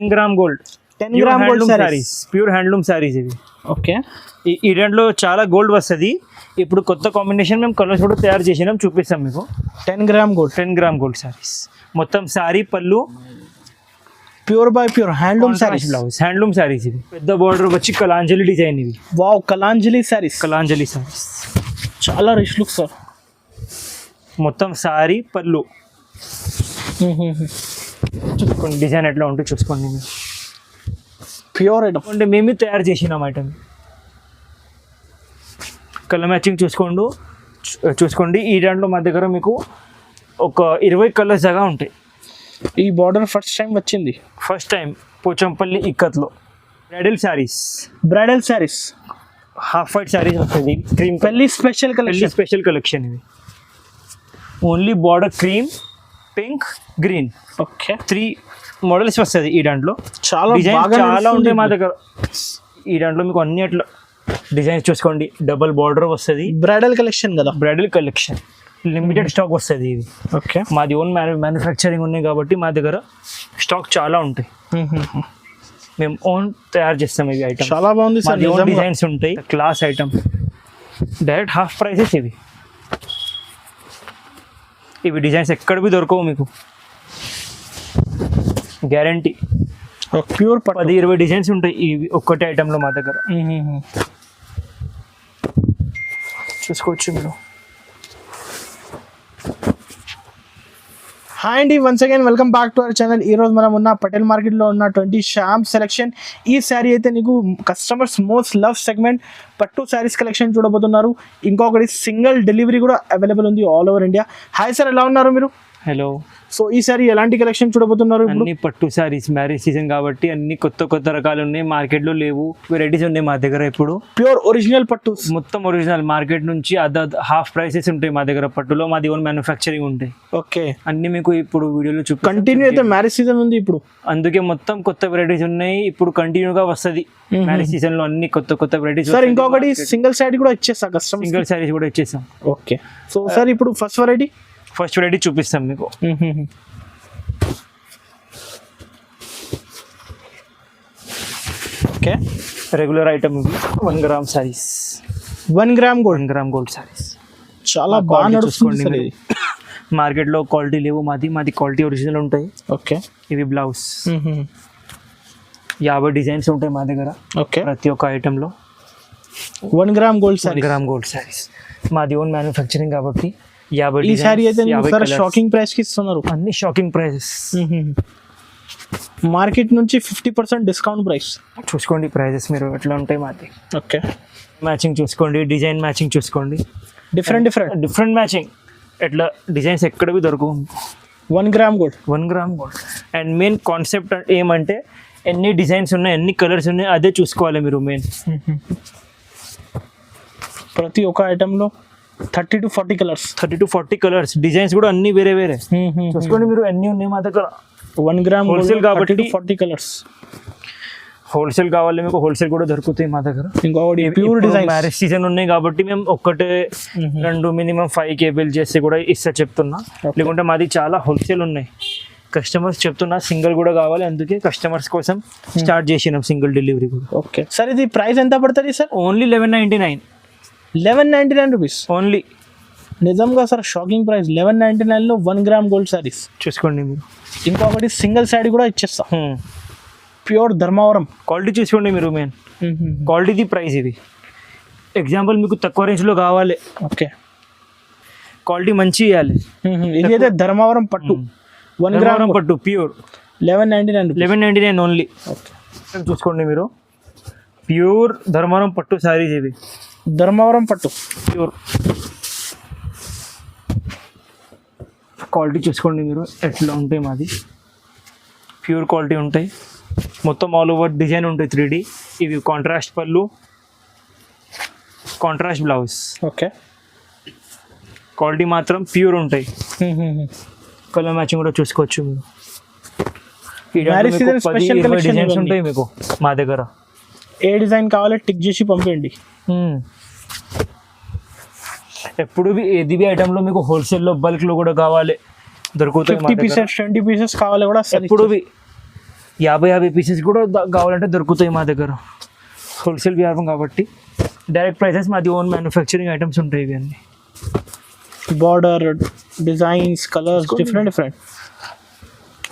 10 gram gold 10 gram gold saris, pure handloom saris ఇవి. Okay. ఈ దాంట్లో చాలా గోల్డ్ వస్తుంది. ఇప్పుడు కొత్త కాంబినేషన్ మేము కలర్స్ కూడా తయారు చేసినాం, చూపిస్తాం మీకు. 10 gram gold, 10 gram gold saris. మొత్తం సారీ పళ్ళు pure by pure handloom saris, blouse handloom saris ఇవి. పెద్ద బార్డర్ వచ్చి కలాంజలి డిజైన్ ఇవి. వావ్, కలాంజలి సారీస్, కలాంజలి సారీస్ చాలా రిచ్ లుక్ సార్. మొత్తం సారీ పళ్ళు చూసుకోండి, డిజైన్ ఎట్లా ఉంటుంది చూసుకోండి. మీరు ప్యూర్ ఐటమ్ అంటే మేమే తయారు చేసినాం ఐటమ్. కలర్ మ్యాచింగ్ చూసుకోండి. ఈ దాంట్లో మా దగ్గర మీకు ఒక 20 కలర్స్ దాకా ఉంటాయి. ఈ బార్డర్ ఫస్ట్ టైం వచ్చింది, ఫస్ట్ టైం పోచంపల్లి ఇక్కత్లో. Bridal saris half white saris వస్తుంది. క్రీమ్ పెళ్లి స్పెషల్ కలెక్షన్ ఇది. Only border cream, pink, green. Okay. 3 models వస్తుంది ఈ దాంట్లో. చాలా చాలా ఉంటాయి మా దగ్గర. ఈ దాంట్లో మీకు అన్ని అట్లా డిజైన్స్ చూసుకోండి. డబల్ బార్డర్ వస్తుంది. బ్రైడల్ కలెక్షన్ కదా, బ్రైడల్ కలెక్షన్. లిమిటెడ్ స్టాక్ వస్తుంది ఇది. ఓకే. మాది ఓన్ మ్యానుఫ్యాక్చరింగ్ ఉన్నాయి కాబట్టి మా దగ్గర స్టాక్ చాలా ఉంటాయి. మేము ఓన్ తయారు చేస్తాం ఇవి ఐటమ్. చాలా బాగుంది సార్. డిజైన్స్ ఉంటాయి, class item. Direct half prices ఇవి. ఇవి డిజైన్స్ ఎక్కడ బి దొరకవు మీకు, గ్యారంటీ. ప్యూర్ 10-20 డిజైన్స్ ఉంటాయి ఇవి ఒక్కటే ఐటెంలో మా దగ్గర. చూసుకోవచ్చు మీరు. హాయ్ అండి, once again welcome back to our channel. ఈరోజు మనం ఉన్న పటేల్ మార్కెట్లో ఉన్న 20 షామ్ సెలెక్షన్. ఈ శారీ అయితే నీకు కస్టమర్స్ మోస్ట్ లవ్ సెగ్మెంట్ పట్టు శారీస్ కలెక్షన్ చూడబోతున్నారు. ఇంకొకటి సింగిల్ డెలివరీ కూడా అవైలబుల్ ఉంది all over India. Hi sir, ఎలా ఉన్నారు మీరు? హలో. సో ఈ సారీ ఎలాంటి కలెక్షన్ చూడబోతున్నారు? అన్ని పట్టు సారీస్, మ్యారేజ్ సీజన్ కాబట్టి అన్ని కొత్త రకాలు ఉన్నాయి. మార్కెట్లో లేవు వెరైటీస్ ఉన్నాయి మా దగ్గర. ఇప్పుడు ప్యూర్ ఒరిజినల్ పట్టు, మొత్తం ఒరిజినల్. మార్కెట్ నుంచి హాఫ్ ప్రైసెస్ ఉంటాయి మా దగ్గర. పట్టులో మాది ఓన్ మ్యానుఫ్యాక్చరింగ్ ఉంటాయి. ఓకే. అన్ని మీకు ఇప్పుడు వీడియోలో కంటిన్యూ అయితే మ్యారేజ్ సీజన్ ఉంది ఇప్పుడు, అందుకే మొత్తం కొత్త వెరైటీస్ ఉన్నాయి. ఇప్పుడు కంటిన్యూగా వస్తుంది మ్యారేజ్ సీజన్ లో అన్ని కొత్త వెరైటీస్. సార్ ఇంకొకటి సింగిల్ సారీ కూడా ఇచ్చేస్తా కస్టమర్, సింగిల్ సారీస్ కూడా ఇచ్చేస్తాం. ఓకే. సో సార్ ఇప్పుడు ఫస్ట్ వెరైటీ చూపిస్తాం మీకు. ఓకే. రెగ్యులర్ ఐటమ్ ఇవి. 1 gram saris, 1 gram gold saris. చాలా బాగా నడుస్తుంది. మార్కెట్లో క్వాలిటీ లేవు, మాది క్వాలిటీ ఒరిజినల్ ఉంటాయి. ఓకే. ఇవి బ్లౌజ్ 50 డిజైన్స్ ఉంటాయి మా దగ్గర. ఓకే. ప్రతి ఒక్క ఐటెంలో 1 గ్రామ్ గోల్డ్ సారీస్. మాది ఓన్ మ్యానుఫ్యాక్చరింగ్ కాబట్టి 50. ఈ సారీ అయితే షాకింగ్ ప్రైస్ కి ఇస్తున్నారు. అన్ని షాకింగ్ ప్రైసెస్. మార్కెట్ నుంచి 50% డిస్కౌంట్ ప్రైస్. చూసుకోండి ప్రైజెస్ మీరు ఎట్లా ఉంటాయి మాది. ఓకే. మ్యాచింగ్ చూసుకోండి, డిజైన్ మ్యాచింగ్ చూసుకోండి. Different matching. ఎట్లా డిజైన్స్ ఎక్కడ బి దొరకవు. 1 gram gold. And main concept ఏమంటే ఎన్ని డిజైన్స్ ఉన్నాయి, ఎన్ని కలర్స్ ఉన్నాయి, అదే చూసుకోవాలి మీరు మెయిన్. ప్రతి ఒక్క ఐటెంలో 30 to 40 కలర్స్. డిజైన్స్ కూడా అన్ని వేరే చూసుకోండి మీరు. అన్ని ఉన్నాయి మా దగ్గర. 1 గ్రామ్ హోల్సేల్ కాబట్టి 40 కలర్స్. హోల్సేల్ కావాలి మీకు, హోల్సేల్ కూడా దొరుకుతాయి మా దగ్గర. ఇంకొకటి ప్యూర్ డిజైన్. మ్యారేజ్ సీజన్ ఉన్నాయి కాబట్టి మేము ఒక్కటే 2 మినిమం 5 కేబుల్ చేసి కూడా చెప్తున్నా. లేకుంటే మాది చాలా హోల్సేల్ ఉన్నాయి. కస్టమర్స్ చెప్తున్నా సింగిల్ కూడా కావాలి, అందుకే కస్టమర్స్ కోసం స్టార్ట్ చేసినాం సింగిల్ డెలివరీ కూడా. ఓకే. సార్ ఇది ప్రైస్ ఎంత పడుతుంది సార్? Only 1199 rupees only. నిజంగా సార్ షాకింగ్ ప్రైస్. 1199లో 1 గ్రామ్ గోల్డ్ సారీస్ చూసుకోండి మీరు. ఇంకొకటి సింగిల్ సారీ కూడా ఇచ్చేస్తా. ప్యూర్ ధర్మవరం క్వాలిటీ చూసుకోండి మీరు. మెయిన్ క్వాలిటీది ప్రైస్ ఇది. ఎగ్జాంపుల్ మీకు తక్కువ రేంజ్లో కావాలి, ఓకే, క్వాలిటీ మంచి ఇవ్వాలి. ఇది అయితే ధర్మవరం పట్టు 1 గ్రామ్ పట్టు ప్యూర్ 1199 ఓన్లీ. ఓకే. చూసుకోండి మీరు. ప్యూర్ ధర్మవరం పట్టు సారీస్ ఇవి. ధర్మవరం పట్టు ప్యూర్. క్వాలిటీ చూసుకోండి మీరు ఎట్లా ఉంటాయి మాది. ప్యూర్ క్వాలిటీ ఉంటాయి. మొత్తం ఆల్ ఓవర్ డిజైన్ ఉంటాయి 3D. ఇవి కాంట్రాస్ట్ పళ్ళు, కాంట్రాస్ట్ బ్లౌజ్. ఓకే. క్వాలిటీ మాత్రం ప్యూర్ ఉంటాయి. కలర్ మ్యాచింగ్ కూడా చూసుకోవచ్చు మీరు. డిజైన్స్ ఉంటాయి మీకు మా దగ్గర. ఏ డిజైన్ కావాలో టిక్ చేసి పంపండి. ఎప్పుడు ఏది ఐటెంలో మీకు హోల్సేల్లో బల్క్లో కూడా కావాలి దొరుకుతాయి. 50 pieces 20 pieces కావాలి కూడా ఎప్పుడు 50 పీసెస్ కూడా కావాలంటే దొరుకుతాయి మా దగ్గర. హోల్సేల్ వ్యాపారం కాబట్టి డైరెక్ట్ ప్రైసెస్, మాది ఓన్ మ్యానుఫ్యాక్చరింగ్ ఐటమ్స్ ఉంటాయి ఇవి అన్నీ. Border designs colours different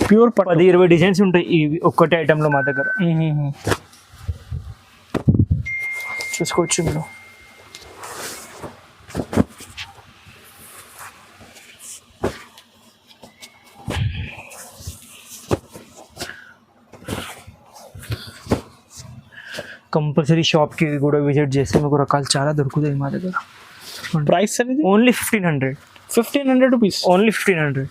pure 10-20 designs ఉంటాయి ఇవి ఒక్కటే ఐటెంలో మా దగ్గర. చూసుకోవచ్చు మీరు. కంపల్సరీ షాప్కి కూడా విజిట్ చేస్తే మీకు రకాలు చాలా దొరుకుతాయి మా దగ్గర. ప్రైస్ అనేది ఓన్లీ 1500 రూపీస్. ఓన్లీ 1500.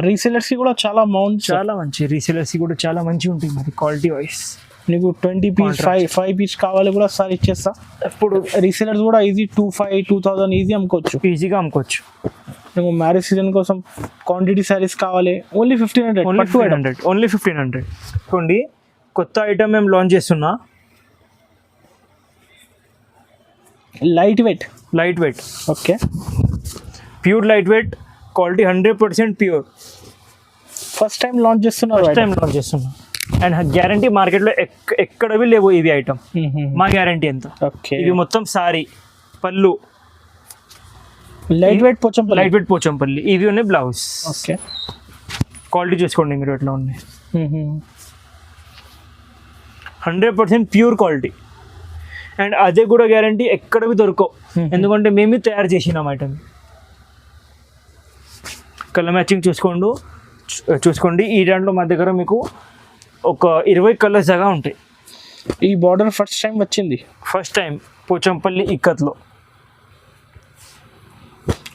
రీసెలర్స్కి కూడా చాలా అమౌంట్, చాలా మంచి రీసెలర్స్కి కూడా చాలా మంచిగా ఉంటాయి మరి క్వాలిటీ వైస్. నీకు 20 పీస్ 5 పీస్ కావాలి కూడా సార్ ఇచ్చేస్తా. ఇప్పుడు రీసెలర్స్ కూడా ఈజీ 2,500-2,000 ఈజీ అమ్ముకోవచ్చు, ఈజీగా అమ్ముకోవచ్చు. నువ్వు మ్యారేజ్ సీజన్ కోసం క్వాంటిటీ శారీస్ కావాలి ఓన్లీ 1500. ఓన్లీ 1500. చూడండి కొత్త ఐటమ్ మేము లాంచ్ చేస్తున్నా. Light weight okay, pure light weight quality 100% pure. First time launch చేస్తున్నా అండ్ గ్యారంటీ మార్కెట్లో ఎక్కడవి లేవు ఇవి ఐటమ్. మా గ్యారంటీ ఎంత. ఓకే, ఇవి మొత్తం సారీ పళ్ళు లైట్ వెయిట్ పోచంపల్లి ఇవి ఉన్నాయి బ్లౌజ్. ఓకే, క్వాలిటీ చూసుకోండి మీరు ఎట్లా ఉన్నాయి. 100% ప్యూర్ క్వాలిటీ అండ్ అదే కూడా గ్యారంటీ ఎక్కడవి దొరకవు. ఎందుకంటే మేమే తయారు చేసినాం ఐటమ్. కలర్ మ్యాచింగ్ చూసుకోండి. ఈ దాంట్లో మా దగ్గర మీకు ఒక 20 కలర్స్ దాకా ఉంటాయి. ఈ బార్డర్ ఫస్ట్ టైం వచ్చింది, పోచంపల్లి ఇక్కత్లో.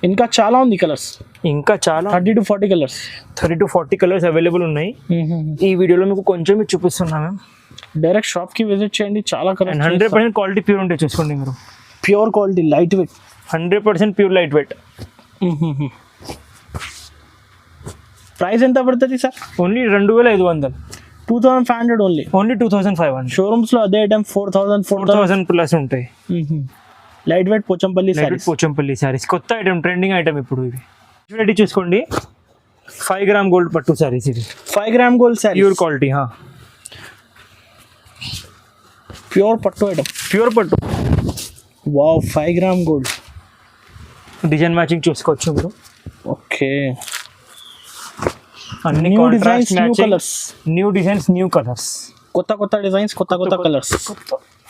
ఇంకా చాలా ఉంది కలర్స్, ఇంకా చాలా 30 to 40 కలర్స్ అవైలబుల్ ఉన్నాయి. ఈ వీడియోలో మీకు కొంచెం చూపిస్తున్నాం మేము. డైరెక్ట్ షాప్కి విజిట్ చేయండి, చాలా కలర్స్. 100% క్వాలిటీ ప్యూర్ ఉంటాయి చూసుకోండి మీరు. Pure quality light weight, 100% pure light weight. Price ఎంత పడుతుంది సార్? ఓన్లీ 2500. 2500 ఓన్లీ 2500. షోరూమ్స్ లో అదే ఐటమ్ 4000 ప్లస్ ఉంటాయి. లైట్ వెయిట్ పోచంపల్లి సారీస్ కొత్త ఐటమ్, ట్రెండింగ్ ఐటమ్ ఇప్పుడు. ఇవి చూసుకోండి 5 గ్రామ్ గోల్డ్ పట్టు సారీస్. ఇది 5 gram gold sari, pure quality. Pure పట్టు item, wow 5 gram gold. Design matching చూసుకోవచ్చు మీరు. ఓకే, అన్ని న్యూ డిజైన్స్ న్యూ కలర్స్, కొత్త డిజైన్స్, కొత్త colours.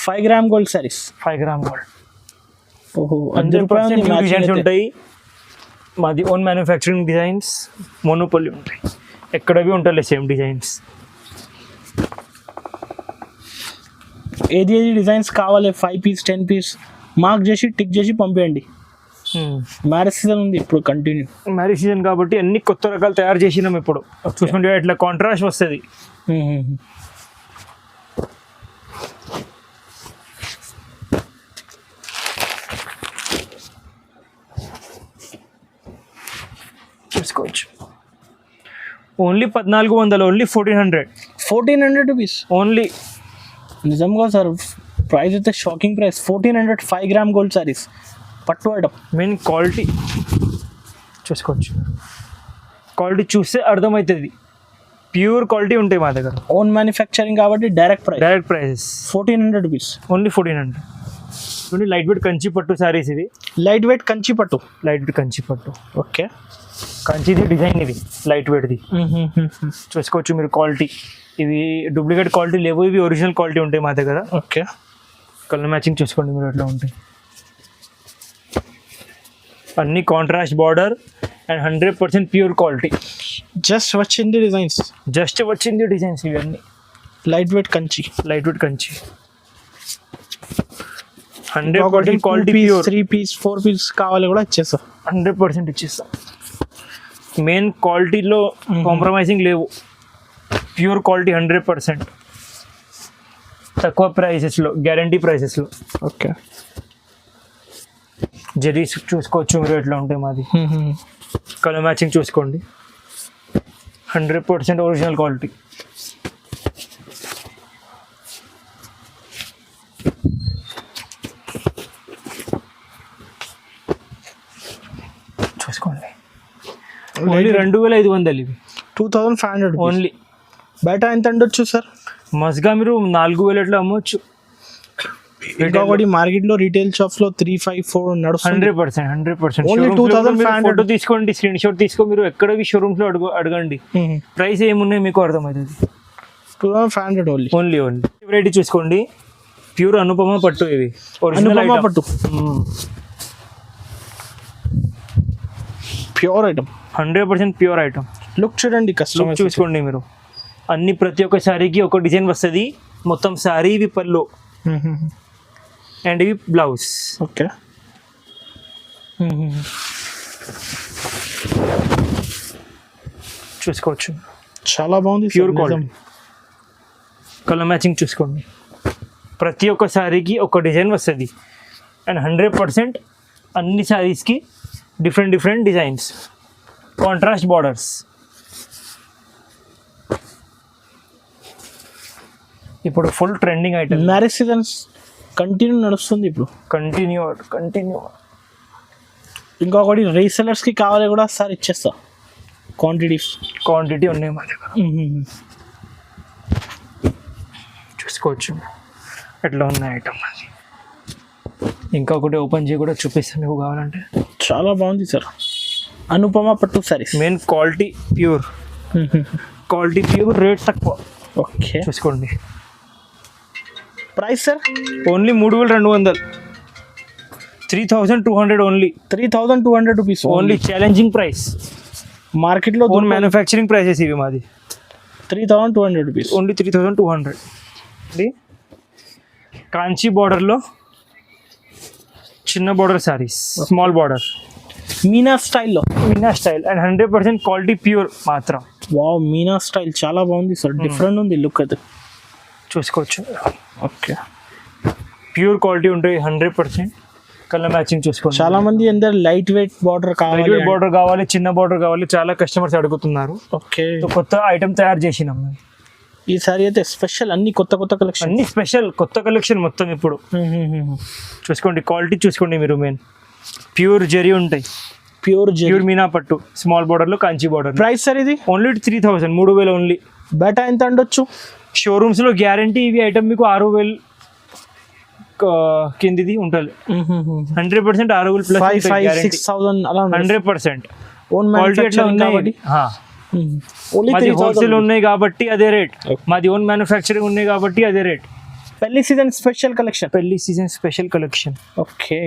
5 gram gold saris, 5 gram gold. ఓహో, 100% న్యూ డిజైన్స్ ఉంటాయి. మాది ఓన్ మ్యానుఫ్యాక్చరింగ్ డిజైన్స్, మోనోపల్లి ఉంటాయి. ఎక్కడవి ఉంటాయి సేమ్ డిజైన్స్. ఏది డిజైన్స్ కావాలి 5 పీస్ 10 పీస్ మార్క్ చేసి టిక్ చేసి పంపేయండి. మ్యారేజ్ సీజన్ ఉంది ఇప్పుడు, కంటిన్యూ మ్యారేజ్ సీజన్ కాబట్టి అన్ని కొత్త రకాలు తయారు చేసినాం ఇప్పుడు. చూసుకుంటే ఇట్లా కాంట్రాస్ట్ వస్తుంది. చూసుకోవచ్చు. Only 1400, only 1400 rupees only. నిజంగా సార్ ప్రైస్ అయితే shocking price. 1400 5 gram gold saris పట్టు ఐటమ్. మెయిన్ క్వాలిటీ చూసుకోవచ్చు. క్వాలిటీ చూస్తే అర్థమవుతుంది, ప్యూర్ క్వాలిటీ ఉంటాయి మా దగ్గర. ఓన్ మ్యానుఫ్యాక్చరింగ్ కాబట్టి direct prices 1400 rupees only 1400. Light weight Kanchi పట్టు సారీస్. ఇది లైట్ వెయిట్ కంచి పట్టు. ఓకే, కంచిది డిజైన్, ఇది లైట్ వెయిట్ది. చూసుకోవచ్చు మీరు క్వాలిటీ. ఇవి డూప్లికేట్ క్వాలిటీ లేవు, ఇవి ఒరిజినల్ క్వాలిటీ ఉంటాయి మా దగ్గర. ఓకే, కలర్ మ్యాచింగ్ చూసుకోండి మీరు ఎట్లా ఉంటాయి. అన్ని contrast border and 100% pure quality. Just వచ్చింది డిజైన్స్ ఇవన్నీ light weight Kanchi. 100% quality pure. 3 piece 4 piece కావాలి కూడా ఇచ్చేస్తాం, 100% ఇచ్చేస్తాం. మెయిన్ క్వాలిటీలో కాంప్రమైజింగ్ లేవు, ప్యూర్ క్వాలిటీ 100%. తక్కువ ప్రైసెస్లో, గ్యారంటీ ప్రైసెస్లో. ఓకే, జరీస్ చూసుకోవచ్చు మీరు ఎట్లా ఉంటాయి మాది. కలర్ మ్యాచింగ్ చూసుకోండి, 100% ఒరిజినల్ క్వాలిటీ. చూసుకోండి. ఓన్లీ 2500 ఇవి. 2500 ఓన్లీ. బయట ఎంత ఉండొచ్చు సార్? మస్గా మీరు 4,000 అట్లా అమ్మవచ్చు. ఇంకొకటి మార్కెట్ లో రీటైల్ షాప్స్ లో 354 నడుస్తుంది. 100%. Only 2,500. ఫోటో తీసుకోండి, స్క్రీన్ షాట్ తీసుకో, మీరు ఎక్కడ షోరూమ్స్ లో అడగండి, ప్రైస్ ఏమున్నాయి మీకు అర్థమవుతుంది. 2,500 ఓన్లీ వెరైటీ చూసుకోండి. ప్యూర్ అనుపమ పట్టు, ఇవి ఒరిజినల్ అనుపమ పట్టు, pure item, 100% pure item. Look చూడండి, కస్టమర్ చూసుకోండి మీరు. అన్ని ప్రతి ఒక్క శారీకి ఒక డిజైన్ వస్తుంది. మొత్తం శారీ, ఇవి పళ్ళు అండ్ ఇవి బ్లౌజ్. ఓకే, చూసుకోవచ్చు, చాలా బాగుంది. Pure quality. కలర్ మ్యాచింగ్ చూసుకోండి. ప్రతి ఒక్క శారీకి ఒక డిజైన్ వస్తుంది అండ్ 100% అన్ని శారీస్కి డిఫరెంట్ డిజైన్స్, కాంట్రాస్ట్ బార్డర్స్. ఇప్పుడు full trending item. Marriage seasons continue నడుస్తుంది ఇప్పుడు, కంటిన్యూ. ఇంకొకటి రీసెలర్స్కి కావాలి కూడా సార్ ఇచ్చేస్తా. క్వాంటిటీ ఉన్నాయి మా దగ్గర, చూసుకోవచ్చు ఎట్లా ఉన్నాయి ఐటమ్. అది ఇంకొకటి ఓపెన్ చేసి కూడా చూపిస్తాను మీకు కావాలంటే. చాలా బాగుంది సార్, అనుపమ పట్టు saris. Main quality pure, rate తక్కువ. ఓకే, చూసుకోండి. Price sir only 3,200, 3,200 only. 3,200 rupees only. Challenging price మార్కెట్లో. ఓన్ మ్యానుఫ్యాక్చరింగ్ ప్రైసెస్ ఇవి మాది. 3,200 రూపీస్ ఓన్లీ 3,200. కాంచీ బార్డర్లో చిన్న border saris, small border, Meena style and 100% quality pure మాత్రం. వావ్, మీనా స్టైల్ చాలా బాగుంది సార్, డిఫరెంట్ ఉంది లుక్ అది. చూసుకోవచ్చు. ఓకే, ప్యూర్ క్వాలిటీ ఉంటాయి, 100%. కలర్ మ్యాచింగ్ చూసుకోండి. చాలా మంది అందరు లైట్ వెయిట్ బార్డర్ కావాలి, చిన్న బార్డర్ కావాలి, చాలా కస్టమర్స్ అడుగుతున్నారు. ఓకే, కొత్త ఐటమ్ తయారు చేసినాం ఈసారి అయితే స్పెషల్, అన్ని కొత్త కలెక్షన్, అన్ని స్పెషల్ కొత్త కలెక్షన్ మొత్తం. ఇప్పుడు చూసుకోండి, క్వాలిటీ చూసుకోండి మీరు. మెయిన్ ప్యూర్ జరీ ఉంటాయి, ప్యూర్ మీనా పట్టు, స్మాల్ బార్డర్ లో కాంచీ బార్డర్. ప్రైస్ సార్ ఇది ఓన్లీ 3,000, 3,000 ఓన్లీ. బయట ఎంత ఉండొచ్చు? షోరూమ్స్ లో గ్యారంటీ ఇవి ఐటమ్ మీకు 6,000 కిందిది ఉంటుంది. 100% 6,000 ప్లస్ 5,000-6,000 అలా 100%. ఓన్ క్వాలిటీ ఎట్లా ఉన్నాయి. మాది హోల్సేల్ ఉన్నాయి కాబట్టి అదే రేట్, మాది ఓన్ మ్యానుఫ్యాక్చరింగ్ ఉన్నాయి కాబట్టి అదే రేట్. పెళ్లి సీజన్ స్పెషల్ కలెక్షన్. ఓకే,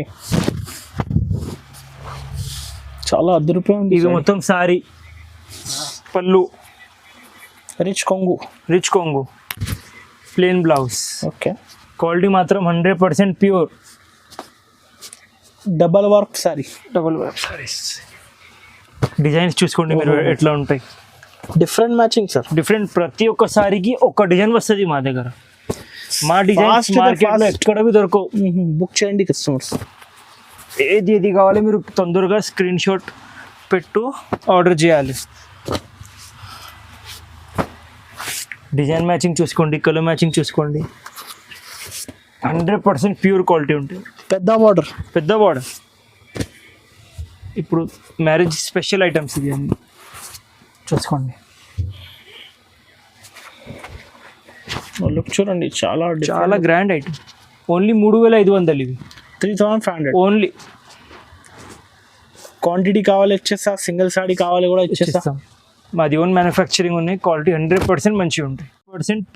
చాలా అద్భుతమైన. ఇది మొత్తం సారీ, పళ్ళు, రిచ్ కొంగు, ప్లేన్ బ్లౌజ్. ఓకే, క్వాలిటీ మాత్రం 100% pure. Double work saris. Designs చూసుకోండి మీరు ఎట్లా ఉంటాయి. డిఫరెంట్ మ్యాచింగ్ సార్, ప్రతి ఒక్క సారీకి ఒక డిజైన్ వస్తుంది మా దగ్గర. మా డిజైన్స్ మార్కెట్లో ఎక్కడ దొరకవు. బుక్ చేయండి కస్టమర్స్. ఏది కావాలి మీరు తొందరగా స్క్రీన్ షాట్ పెట్టు ఆర్డర్ చేయాలి. డిజైన్ మ్యాచింగ్ చూసుకోండి, కలర్ మ్యాచింగ్ చూసుకోండి. 100% ప్యూర్ క్వాలిటీ ఉంటుంది. పెద్ద బార్డర్. ఇప్పుడు మ్యారేజ్ స్పెషల్ ఐటమ్స్ ఇవి అన్ని చూసుకోండి. లుక్ చూడండి, చాలా గ్రాండ్ ఐటమ్. ఓన్లీ 3,500 ఇవి. 3,500 ఓన్లీ. క్వాంటిటీ కావాలి ఇచ్చేస్తా, సింగిల్ సారీ కావాలి కూడా ఇచ్చేస్తాం. మాది ఓన్ మ్యానుఫ్యాక్చరింగ్ ఉన్నాయి, క్వాలిటీ 100% మంచిగా ఉంటాయి.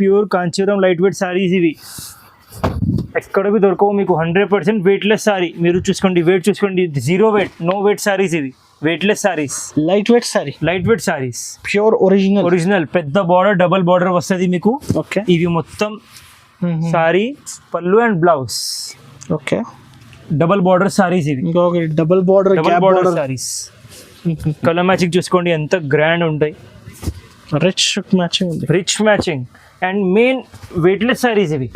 Pure Kanjeevaram light weight saris ఇవి ఎక్కడ దొరకవు మీకు. 100% వెయిట్లెస్ సారీ. మీరు చూసుకోండి, వెయిట్ చూసుకోండి, 0 వెయిట్, నో వెయిట్ సారీస్ ఇవి. Weightless saris, light weight saris, pure original. పెద్ద బార్డర్, డబల్ బార్డర్ వస్తుంది మీకు. ఓకే, ఇవి మొత్తం సారీ, పళ్ళు and blouse. Okay, double border saris ఇవి. ఇంకొకటి double border saris. Colour matching చూసుకోండి ఎంత గ్రాండ్ ఉంటాయి. Rich matching and main weightless saris ఇవి.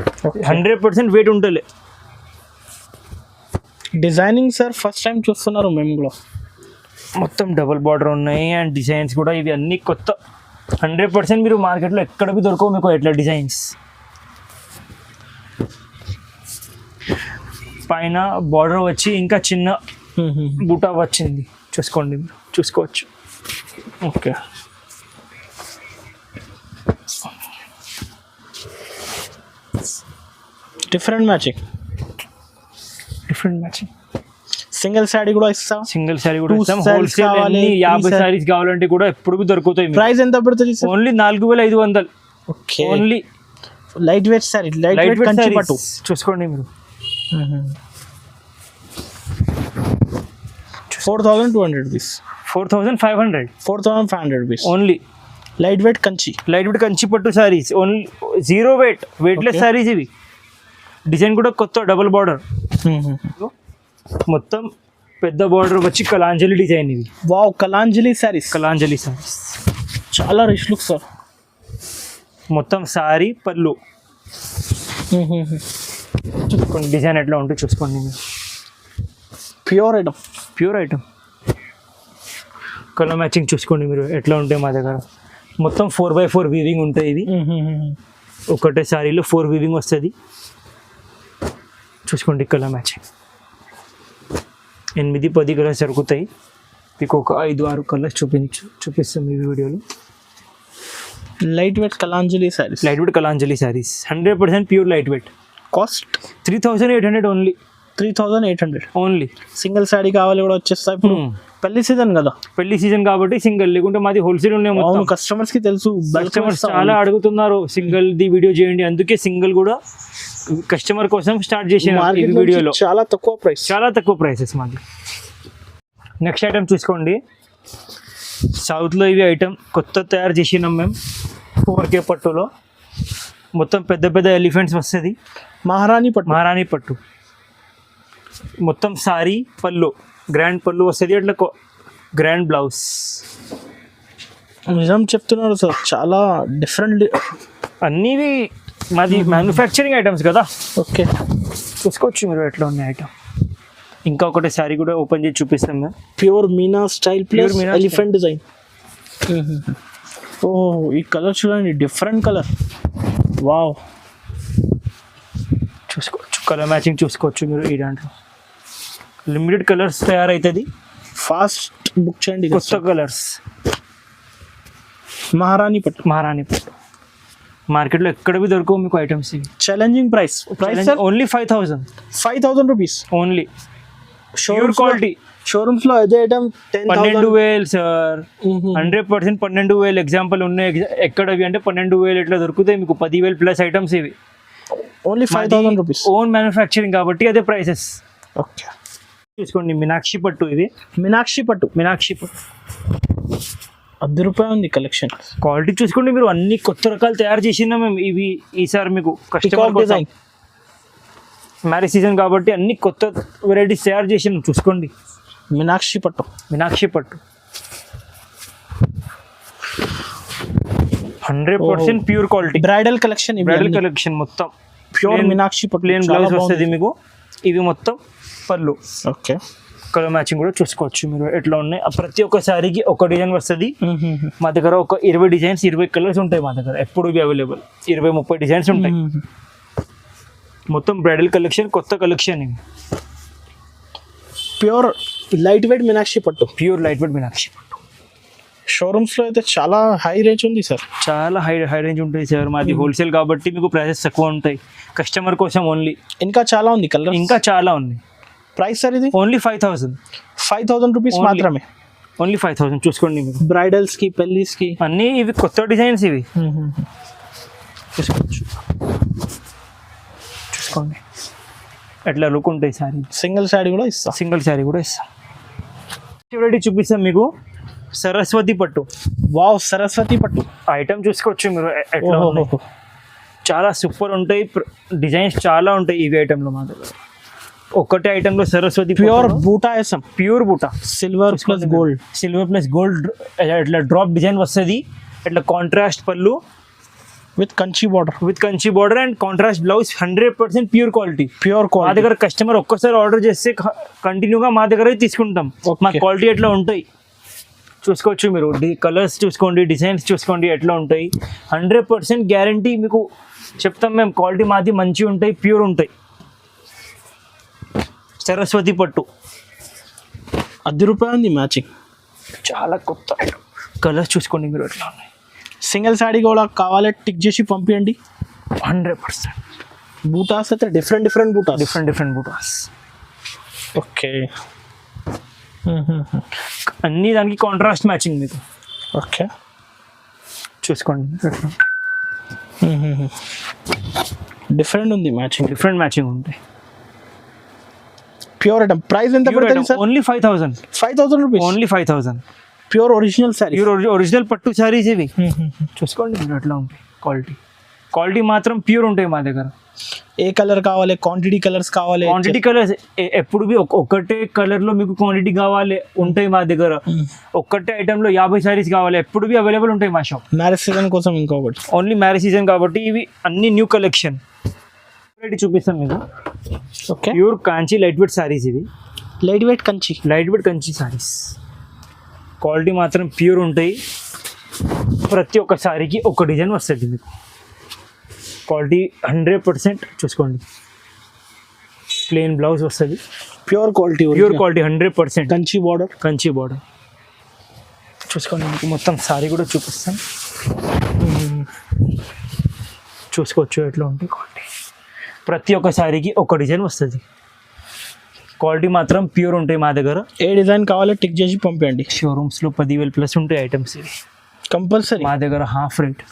100% వెయిట్ ఉంటుంది. డిజైనింగ్ సార్ ఫస్ట్ టైం చూస్తున్నారు మేము కూడా. మొత్తం డబుల్ బార్డర్ ఉన్నాయి అండ్ డిజైన్స్ కూడా ఇవి అన్ని కొత్త. 100% మీరు మార్కెట్లో ఎక్కడ దొరకవు మీకు ఇట్లా డిజైన్స్. పైన బార్డర్ వచ్చి ఇంకా చిన్న బూటా వచ్చింది చూసుకోండి, చూసుకోవచ్చు. Okay, different matching. Single sari కూడా ఇస్తాం. సింగిల్ సారీ కూడా Two ఇస్తాం. sarees హోల్సేల్ కావాలి, 50 three సారీస్ కావాలంటే కూడా ఎప్పుడు దొరుకుతాయి. ప్రైస్ ఎంత పడుతుంది sir? Only 4500. Okay. Only light weight sari, light light weight weight Kanchi పట్టు. చూసుకోండి మీరు. 4200 rupees. 4500 4500 rupees. Only light weight Kanchi. Light weight Kanchi పట్టు saris. Only 0 weightless Okay. Saris ఇవి. డిజైన్ కూడా కొత్త డబుల్ బార్డర్, మొత్తం పెద్ద బార్డర్ వచ్చి కలాంజలి డిజైన్. ఇవి వావ్, కలాంజలి శారీస్. కలాంజలి సారీస్ చాలా రిచ్ లుక్ సార్. మొత్తం సారీ పళ్ళు చూసుకోండి. డిజైన్ ఎట్లా ఉంటుంది చూసుకోండి మీరు. Pure item. Pure item. Colour matching చూసుకోండి మీరు ఎట్లా ఉంటాయి మా దగ్గర. మొత్తం 4x4 వీవింగ్ ఉంటాయి. ఇది ఒకటే సారీలో 4 వీవింగ్ వస్తుంది. చూసుకోండి కలర్ మ్యాచింగ్. 8-10 కలర్స్ దొరుకుతాయి మీకు. ఒక 5-6 కలర్స్ చూపిస్తాం ఈ వీడియోలో. Light weight Kalanjali saris. Light weight Kalanjali saris 100% pure light weight. Cost 3800 only. 3800 only. Single sari కావాలి కూడా వచ్చేస్తాయి. ఇప్పుడు పెళ్లి సీజన్ కదా, పెళ్లి సీజన్ కాబట్టి సింగిల్, లేకుంటే మాది హోల్సేల్ ఉన్నాయి అవును. మొత్తం. కస్టమర్స్ కి తెలుసు, కస్టమర్స్ చాలా అడుగుతున్నారు సింగిల్ ది వీడియో చేయండి. అందుకే సింగిల్ కూడా కస్టమర్ కోసం స్టార్ట్ చేసిన ఈ వీడియోలో. చాలా తక్కువ ప్రైస్, చాలా తక్కువ ప్రైసెస్ మాది. నెక్స్ట్ ఐటమ్ చూసుకోండి. సౌత్లో ఇవి ఐటమ్ కొత్త తయారు చేసినాం మేము. 4K పట్టులో మొత్తం పెద్ద పెద్ద ఎలిఫెంట్స్ వస్తుంది. మహారాణి పట్టు. మహారాణి పట్టు మొత్తం సారీ పళ్ళు, గ్రాండ్ పళ్ళు వస్తుంది. అట్లా గ్రాండ్ బ్లౌజ్. నిజం చెప్తున్నారు సార్, చాలా డిఫరెంట్. అన్నీ మాది మ్యానుఫ్యాక్చరింగ్ ఐటమ్స్ కదా. ఓకే, చూసుకోవచ్చు మీరు ఎట్లా ఉన్నాయి ఐటమ్. ఇంకా ఒకటి శారీ కూడా ఓపెన్ చేసి చూపిస్తాం మేము. Pure Meena style plus Meena elephant design. ఓ, ఈ కలర్ చూడండి, డిఫరెంట్ కలర్. వావ్, చూసుకోవచ్చు కలర్ మ్యాచింగ్ చూసుకోవచ్చు మీరు. ఈ దాంట్లో లిమిటెడ్ కలర్స్ తయారవుతుంది. ఫాస్ట్ బుక్ చేయండి. కొత్త కలర్స్. మహారాణి పట్టు. మహారాణి పట్టు మార్కెట్లో ఎక్కడ బి దొరకవు మీకు ఐటమ్స్ ఇవి. Challenging price. Price only 5000 rupees only. Showroom quality. Showrooms లో అదే ఐటమ్ 12,000 సార్. 100% 12,000 ఎగ్జాంపుల్ ఉన్నాయి. ఎక్కడవి అంటే 12,000 ఎట్లా దొరుకుతాయి మీకు. 10,000 ప్లస్ ఐటమ్స్ ఇవి. Only 5000 rupees. ఓన్ మ్యానుఫ్యాక్చరింగ్ కాబట్టి అదే ప్రైసెస్. ఓకే, చూసుకోండి మీనాక్షి పట్టు. ఇది మీనాక్షి పట్టు. మీనాక్షి పట్టు ₹10 ఉంది కలెక్షన్. క్వాలిటీ చూసుకోండి మీరు. అన్ని కొత్త రకాలు తయారు చేసినా మేము ఇవి ఈసారి మీకు కస్టమర్ డిజైన్. మ్యారేజ్ సీజన్ కాబట్టి అన్ని కొత్త వెరైటీస్ తయారు చేసినాం. చూసుకోండి మీనాక్షి పట్టు. మీనాక్షి పట్టు 100% pure quality. Bridal collection. Bridal collection మొత్తం ప్యూర్ మీనాక్షి పట్టు. ప్లేన్ బ్లౌజ్ వస్తుంది మీకు. ఇవి మొత్తం పళ్ళు. ఓకే, కలర్ మ్యాచింగ్ కూడా చూసుకోవచ్చు మీరు ఎట్లా ఉన్నాయి. ప్రతి ఒక్క శారీకి ఒక డిజైన్ వస్తుంది. మా దగ్గర ఒక 20 డిజైన్స్ 20 కలర్స్ ఉంటాయి మా దగ్గర. ఎప్పుడు ఇవి అవైలబుల్ 20-30 డిజైన్స్ ఉంటాయి. మొత్తం బ్రైడల్ కలెక్షన్, కొత్త కలెక్షన్. ఇవి ప్యూర్ లైట్ వెయిట్ మీనాక్షి పట్టు. ప్యూర్ లైట్ వెయిట్ మీనాక్షి పట్టు. షోరూమ్స్ లో అయితే చాలా హై రేంజ్ ఉంది సార్. చాలా హై రేంజ్ ఉంటుంది సార్. మాది హోల్సేల్ కాబట్టి మీకు ప్రైసెస్ తక్కువ ఉంటాయి. కస్టమర్ కోసం ఓన్లీ. ఇంకా చాలా ఉంది కలర్. ఇంకా చాలా ఉంది. ప్రైస్ సార్ ఇది ఓన్లీ 5000 రూపీస్ మాత్రమే. ఓన్లీ 5000 చూసుకోండి మీరు. బ్రైడల్స్ కి, పెళ్లిస్ కి అన్నీ ఇవి కొత్త డిజైన్స్. ఇవి చూసుకోవచ్చు. చూసుకోండి ఎట్లా లుక్ ఉంటాయి సారీ. సింగిల్ శారీ కూడా ఇస్తాం. సింగిల్ శారీ కూడా ఇస్తాం. వెరైటీ చూపిస్తాం మీకు. సరస్వతి పట్టు. వావ్, సరస్వతి పట్టు ఐటమ్ చూసుకోవచ్చు మీరు ఎట్లా ఉన్నాయి. చాలా సూపర్ ఉంటాయి. డిజైన్స్ చాలా ఉంటాయి ఇవి ఐటెంలో మా దగ్గర. ఒకటే ఐటెంలో సరస్వతి ప్యూర్ బూటా వేసాం. ప్యూర్ బూటా. Silver plus gold. Silver plus gold ఇట్లా డ్రాప్ డిజైన్ వస్తుంది. ఇట్లా కాంట్రాస్ట్ పళ్ళు with Kanchi border. With Kanchi border and contrast blouse. 100% pure quality. Pure మా క్వాలిటీ. దగ్గర కస్టమర్ ఒక్కసారి ఆర్డర్ చేస్తే కంటిన్యూగా మా దగ్గర తీసుకుంటాం. మా క్వాలిటీ ఎట్లా ఉంటాయి చూసుకోవచ్చు మీరు. కలర్స్ చూసుకోండి, డిజైన్స్ చూసుకోండి ఎట్లా ఉంటాయి. 100% గ్యారంటీ మీకు చెప్తాం మేము. క్వాలిటీ మాది మంచిగా ఉంటాయి, ప్యూర్ ఉంటాయి. సరస్వతి పట్టు ₹10 ఉంది మ్యాచింగ్. చాలా కొత్త ఐటమ్. కలర్స్ చూసుకోండి మీరు ఎట్లా ఉన్నాయి. సింగిల్ శారీ కూడా కావాలి టిక్ చేసి పంపించండి. 100%. బూటాస్ అయితే different buttas. Different buttas. Okay. అన్ని దానికి కాంట్రాస్ట్ మ్యాచింగ్ మీకు. ఓకే చూసుకోండి ఎట్లా డిఫరెంట్ ఉంది మ్యాచింగ్. డిఫరెంట్ మ్యాచింగ్ ఉంటాయి. Pure item. ప్రైస్ ఎంత పడుతుంది sir? Only 5,000. 5,000 rupees. Only 5,000. Pure original sorry. Original పట్టు సారీస్ ఇవి. చూసుకోండి మీరు ఎట్లా ఉంటాయి. క్వాలిటీ మాత్రం ప్యూర్ ఉంటాయి మా దగ్గర. ఏ కలర్ కావాలి, క్వాంటిటీ కలర్స్ కావాలి. క్వాంటిటీ కలర్స్ ఎప్పుడు ఒక్కటే కలర్ లో మీకు క్వాంటిటీ కావాలి ఉంటాయి మా దగ్గర. ఒక్కటే ఐటమ్ లో 50 సారీస్ కావాలి ఎప్పుడు అవైలబుల్ ఉంటాయి మా షాప్. మ్యారేజ్ సీజన్ కోసం ఇంకొకటి. ఓన్లీ మ్యారేజ్ సీజన్ కాబట్టి ఇవి అన్ని న్యూ కలెక్షన్ చూపిస్తాం మీకు. ఓకే. ప్యూర్ కాంచి లైట్ వెయిట్ సారీస్ ఇవి. Light weight Kanchi saris. Quality మాత్రం ప్యూర్ ఉంటాయి. ప్రతి ఒక్క సారీకి ఒక డిజైన్ వస్తుంది మీకు. క్వాలిటీ 100% చూసుకోండి. ప్లెయిన్ బ్లౌజ్ వస్తుంది. Pure quality 100%. కంచి బార్డర్ చూసుకోండి. మీకు మొత్తం సారీ కూడా చూపిస్తాను. చూసుకోవచ్చు ఎట్లా ఉంటాయి క్వాలిటీ. ప్రతి ఒక్క సారీకి ఒక డిజైన్ వస్తుంది. క్వాలిటీ మాత్రం ప్యూర్ ఉంటాయి మా దగ్గర. ఏ డిజైన్ కావాలో టిక్ చేసి పంపించండి. షోరూమ్స్లో 10,000+ ఉంటాయి ఐటమ్స్ ఇవి. కంపల్సరీ. మా దగ్గర half rate,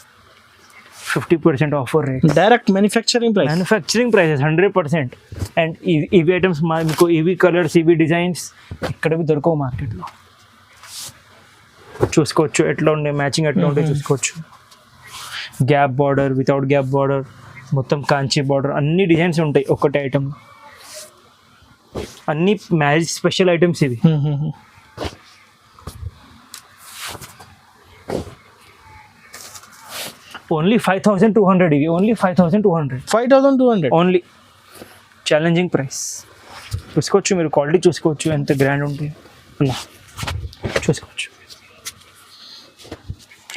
50% offer rate. Direct manufacturing prices 100%. And ఇవి ఐటమ్స్ మీకు ఇవి కలర్స్ ఇవి డిజైన్స్ ఎక్కడవి దొరకవు మార్కెట్లో. చూసుకోవచ్చు ఎట్లా ఉండే మ్యాచింగ్ ఎట్లా ఉంటే చూసుకోవచ్చు. Gap border, without gap border, మొత్తం కాంచి బార్డర్, అన్ని డిజైన్స్ ఉంటాయి ఒక్కటే ఐటమ్. అన్ని మ్యారేజ్ స్పెషల్ ఐటమ్స్ ఇవి. ఓన్లీ 5,200 ఇవి. ఓన్లీ 5,200. Only challenging price. చూసుకోవచ్చు మీరు క్వాలిటీ చూసుకోవచ్చు ఎంత గ్రాండ్ ఉంటుంది చూసుకోవచ్చు.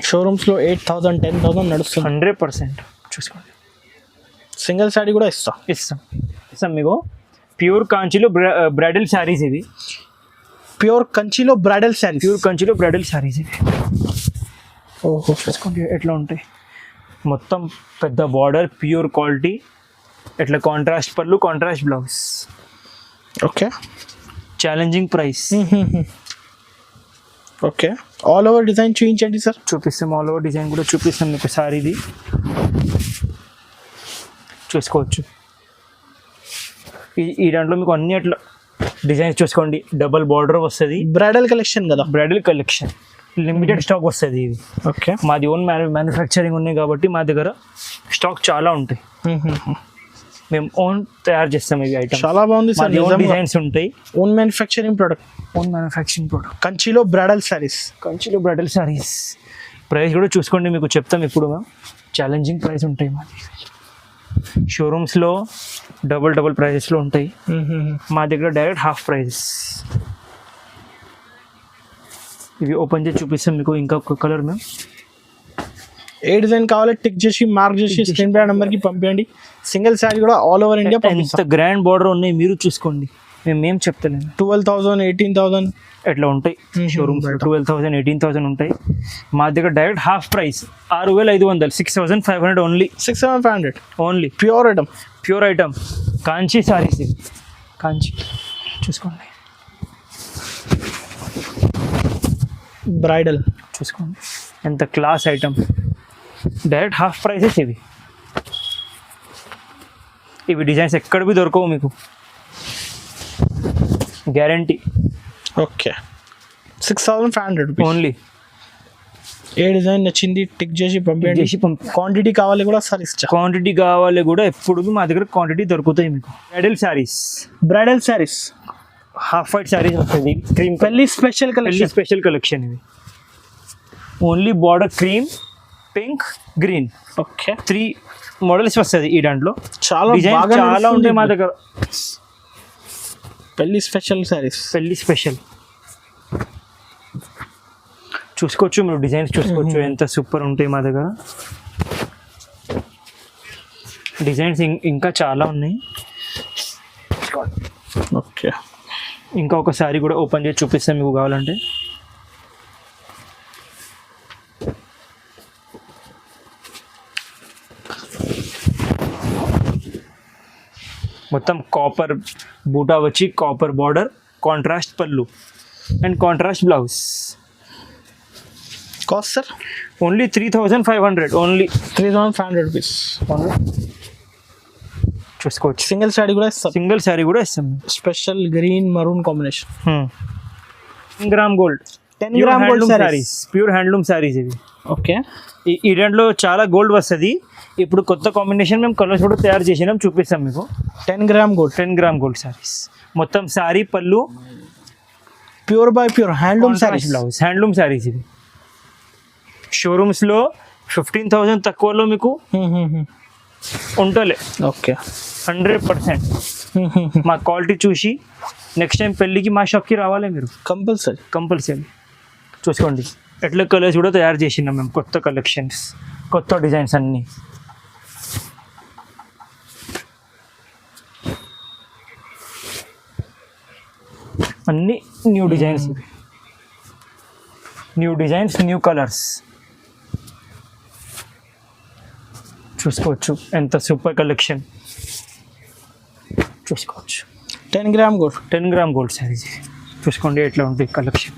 షోరూమ్స్లో 8,000 10,000 నడుస్తుంది. 100% చూసుకోండి. సింగిల్ సారీ కూడా ఇస్తాం మీకు. ప్యూర్ కాంచీలో బ్రైడల్ శారీస్ ఇవి. ప్యూర్ కంచిలో బ్రైడల్ శారీస్ ఇవి. ఓహో చూసుకోండి ఎట్లా ఉంటాయి. మొత్తం పెద్ద బార్డర్, ప్యూర్ క్వాలిటీ, ఎట్లా కాంట్రాస్ట్ పళ్ళు, contrast blouse. Okay. Challenging price. Okay. All over design చూపించండి సార్. చూపిస్తాం. ఆల్ ఓవర్ డిజైన్ కూడా చూపిస్తాం మీకు. సారీది చూసుకోవచ్చు. ఈ దాంట్లో మీకు అన్ని అట్లా డిజైన్స్ చూసుకోండి. డబల్ బార్డర్ వస్తుంది. బ్రైడల్ కలెక్షన్ లిమిటెడ్ స్టాక్ వస్తుంది ఇది. ఓకే. మాది ఓన్ మ్యానుఫ్యాక్చరింగ్ ఉన్నాయి కాబట్టి మా దగ్గర స్టాక్ చాలా ఉంటాయి. మేము ఓన్ తయారు చేస్తాం ఇవి ఐటమ్. చాలా బాగుంది సార్. ఓన్ డిజైన్స్ ఉంటాయి. Own manufacturing product. కంచిలో బ్రైడల్ సారీస్. ప్రైస్ కూడా చూసుకోండి మీకు చెప్తాం ఇప్పుడు. మేము ఛాలెంజింగ్ ప్రైస్ ఉంటాయి మాది. షోరూమ్స్లో డబుల్ ప్రైజెస్లో ఉంటాయి. మా దగ్గర డైరెక్ట్ హాఫ్ ప్రైజెస్. ఇవి ఓపెన్ చేసి చూపిస్తాం మీకు. ఇంకా ఒక కలర్ మేము. ఏ డిజైన్ కావాలో టిక్ చేసి మార్క్ చేసి స్క్రీన్ పై నెంబర్కి పంపించండి. సింగిల్ శారీ కూడా ఆల్ ఓవర్ ఇండియా. ఎంత గ్రాండ్ బార్డర్ ఉన్నాయి మీరు చూసుకోండి. మేము చెప్తలేము. 12,000 18,000 ఎట్లా ఉంటాయి షోరూమ్స్. 12,000 18,000 ఉంటాయి. మా దగ్గర direct half price 6,500. 6,500 only. 6,500 only. Pure item Kanchi saris. Kanchi చూసుకోండి. బ్రైడల్ చూసుకోండి ఎంత class item. Direct half prices ఇవి. డిజైన్స్ ఎక్కడివి దొరకవు మీకు. గ్యారంటీ. ఓకే. 6,500 rupees only. ఏ డిజైన్ నచ్చింది టిక్ చేసి పంపించండి. క్వాంటిటీ కావాలి కూడా సార్ ఇస్తా. క్వాంటిటీ కావాలి కూడా ఎప్పుడు మా దగ్గర క్వాంటిటీ దొరుకుతాయి మీకు. Bridal saris half white saris వస్తుంది. క్రీమ్ పెళ్లి స్పెషల్ కలెక్షన్ ఇవి. Only border cream, pink, green. Okay. 3 models వస్తుంది ఈ దాంట్లో. చాలా ఉంటాయి మా దగ్గర. పెళ్లి స్పెషల్ చూసుకోవచ్చు మీరు. డిజైన్స్ చూసుకోవచ్చు ఎంత సూపర్ ఉంటాయి మా దగ్గర. డిజైన్స్ ఇంకా చాలా ఉన్నాయి. ఓకే. ఇంకా ఒక సారీ కూడా ఓపెన్ చేసి చూపిస్తాను మీకు కావాలంటే. మొత్తం కాపర్ బూటా వచ్చి కాపర్ బార్డర్, కాంట్రాస్ట్ పళ్ళు and contrast blouse. Cost sir only 3,500 only. 3,500 rupees. చూసుకోవచ్చు. సింగిల్ సారీ కూడా ఇస్తాం. సింగిల్ శారీ కూడా ఇస్తాం. Special green maroon combination. 10 gram gold, 10 gram gold saris, pure handloom saris ఇవి. ఓకే. ఈ దాంట్లో చాలా గోల్డ్ వస్తుంది. ఇప్పుడు కొత్త కాంబినేషన్ మేము కలర్స్ కూడా తయారు చేసినాం, చూపిస్తాం మీకు. 10 gram gold, 10 gram gold saris. మొత్తం సారీ పళ్ళు pure by pure handloom saris, blouse handloom saris ఇవి. షోరూమ్స్లో 15,000 తక్కువలో మీకు ఉంటలే. ఓకే. 100% మా క్వాలిటీ చూసి నెక్స్ట్ టైం పెళ్ళికి మా షాప్కి రావాలి మీరు, కంపల్సరీ. చూసుకోండి ఎట్లా కలర్స్ కూడా తయారు చేసినాం మేము, కొత్త కలెక్షన్స్, కొత్త డిజైన్స్ అన్నీ. అన్నీ న్యూ డిజైన్స్, న్యూ కలర్స్. చూసుకోవచ్చు ఎంత సూపర్ కలెక్షన్. చూసుకోవచ్చు 10 gram gold, 10 gram gold saris. చూసుకోండి ఎట్లా ఉంటుంది కలెక్షన్.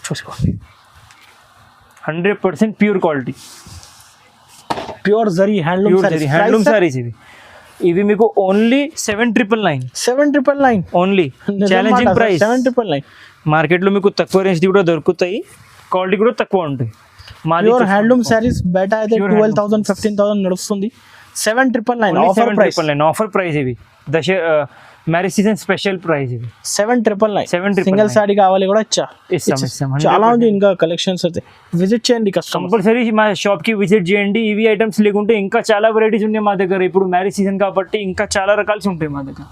చూసుకోండి 100% pure quality, pure zari handloom saris ఇవి. ఇవి మీకు ఓన్లీ 7,999. 7,999 ఓన్లీ. Challenging price 7,999. మార్కెట్లో మీకు తక్కువ రేంజ్ది కూడా దొరుకుతాయి, క్వాలిటీ కూడా తక్కువ ఉంటుంది. ప్యూర్ హ్యాండ్లూమ్ సారీస్ బయట అయితే 12,000 15,000 నడుస్తుంది. 7,999 ఆఫర్ ప్రైస్ ఇవి. మ్యారేజ్ సీజన్ స్పెషల్ ప్రైస్ ఇవి. 7,999 సింగిల్ సారీ కావాలి కూడా ఇస్తాం. చాలా ఉంది ఇంకా కలెక్షన్స్ అయితే. విజిట్ చేయండి కంపల్సరీ మా షాప్కి విజిట్ చేయండి. ఇవి ఐటమ్స్ లేకుంటే ఇంకా చాలా వెరైటీస్ ఉన్నాయి మా దగ్గర. ఇప్పుడు మ్యారేజ్ సీజన్ కాబట్టి ఇంకా చాలా రకాలు ఉంటాయి మా దగ్గర.